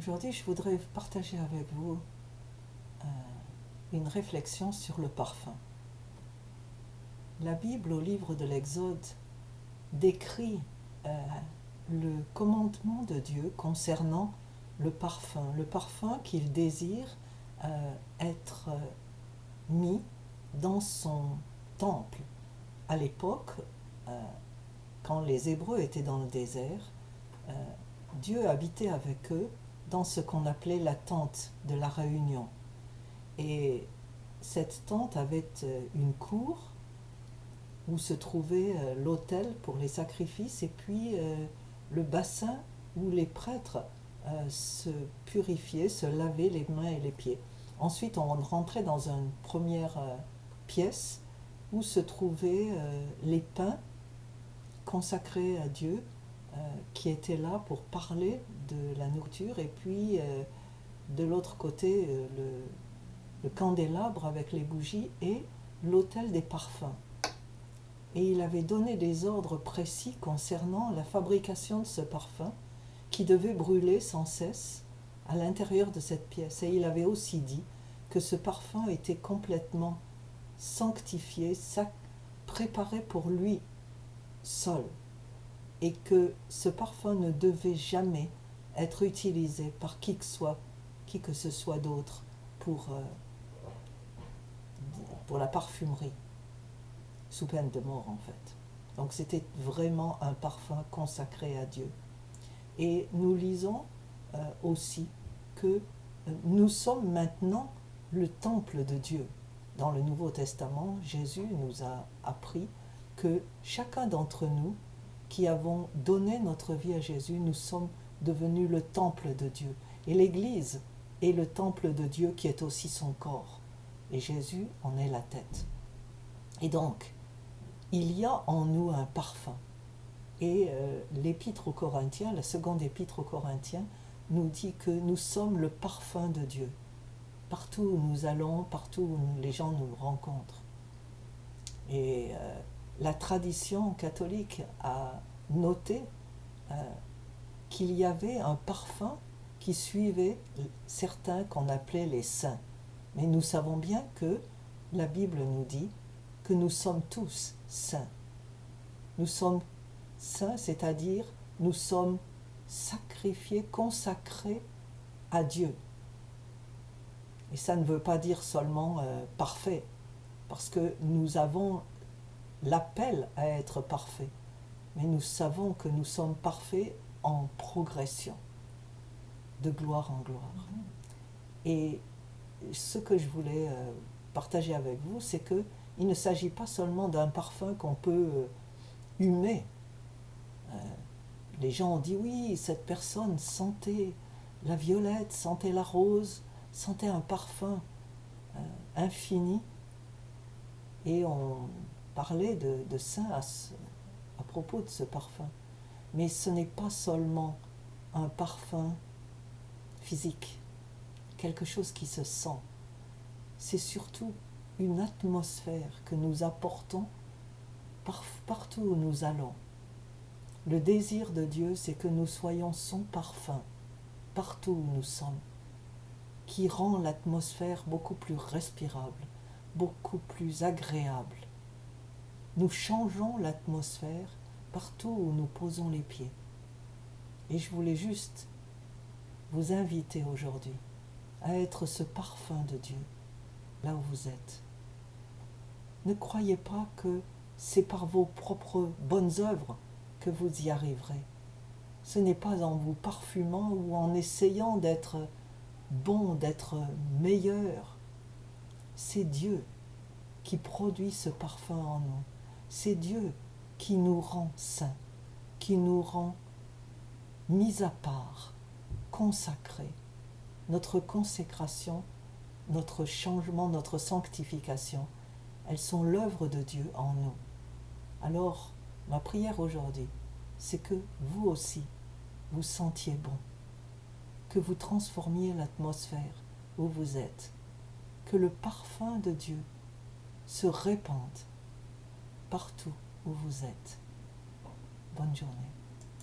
Aujourd'hui, je voudrais partager avec vous une réflexion sur le parfum. La Bible, au livre de l'Exode, décrit le commandement de Dieu concernant le parfum qu'il désire être mis dans son temple. À l'époque, quand les Hébreux étaient dans le désert, Dieu habitait avec eux dans ce qu'on appelait la tente de la réunion. Et cette tente avait une cour où se trouvait l'autel pour les sacrifices et puis le bassin où les prêtres se purifiaient, se lavaient les mains et les pieds. Ensuite, on rentrait dans une première pièce où se trouvaient les pains consacrés à Dieu qui étaient là pour parler de la nourriture, et puis de l'autre côté le candélabre avec les bougies et l'autel des parfums. Et il avait donné des ordres précis concernant la fabrication de ce parfum qui devait brûler sans cesse à l'intérieur de cette pièce. Et il avait aussi dit que ce parfum était complètement sanctifié, préparé pour lui seul, et que ce parfum ne devait jamais être utilisé par qui que ce soit d'autre pour la parfumerie, sous peine de mort en fait. Donc c'était vraiment un parfum consacré à Dieu. Et nous lisons aussi que nous sommes maintenant le temple de Dieu. Dans le Nouveau Testament, Jésus nous a appris que chacun d'entre nous qui avons donné notre vie à Jésus, nous sommes devenus le temple de Dieu. Et l'Église est le temple de Dieu qui est aussi son corps. Et Jésus en est la tête. Et donc, il y a en nous un parfum. Et l'épître aux Corinthiens, la seconde épître aux Corinthiens, nous dit que nous sommes le parfum de Dieu. Partout où nous allons, partout où les gens nous rencontrent. Et la tradition catholique a noté qu'il y avait un parfum qui suivait certains qu'on appelait les saints. Mais nous savons bien que la Bible nous dit que nous sommes tous saints. Nous sommes saints, c'est-à-dire nous sommes sacrifiés, consacrés à Dieu. Et ça ne veut pas dire seulement parfait, parce que nous avons l'appel à être parfait, mais nous savons que nous sommes parfaits en progression, de gloire en gloire. Et ce que je voulais partager avec vous, c'est que il ne s'agit pas seulement d'un parfum qu'on peut humer. Les gens ont dit oui, cette personne sentait la violette, sentait la rose, sentait un parfum infini. Et on parlait de saint à propos de ce parfum. Mais ce n'est pas seulement un parfum physique, quelque chose qui se sent. C'est surtout une atmosphère que nous apportons partout où nous allons. Le désir de Dieu, c'est que nous soyons son parfum partout où nous sommes, qui rend l'atmosphère beaucoup plus respirable, beaucoup plus agréable. Nous changeons l'atmosphère partout où nous posons les pieds. Et je voulais juste vous inviter aujourd'hui à être ce parfum de Dieu là où vous êtes. Ne croyez pas que c'est par vos propres bonnes œuvres que vous y arriverez. Ce n'est pas en vous parfumant ou en essayant d'être bon, d'être meilleur. C'est Dieu qui produit ce parfum en nous. C'est Dieu qui nous rend saints, qui nous rend mis à part, consacrés. Notre consécration, notre changement, notre sanctification, elles sont l'œuvre de Dieu en nous. Alors, ma prière aujourd'hui, c'est que vous aussi, vous sentiez bon, que vous transformiez l'atmosphère où vous êtes, que le parfum de Dieu se répande partout où vous êtes. Bonne journée.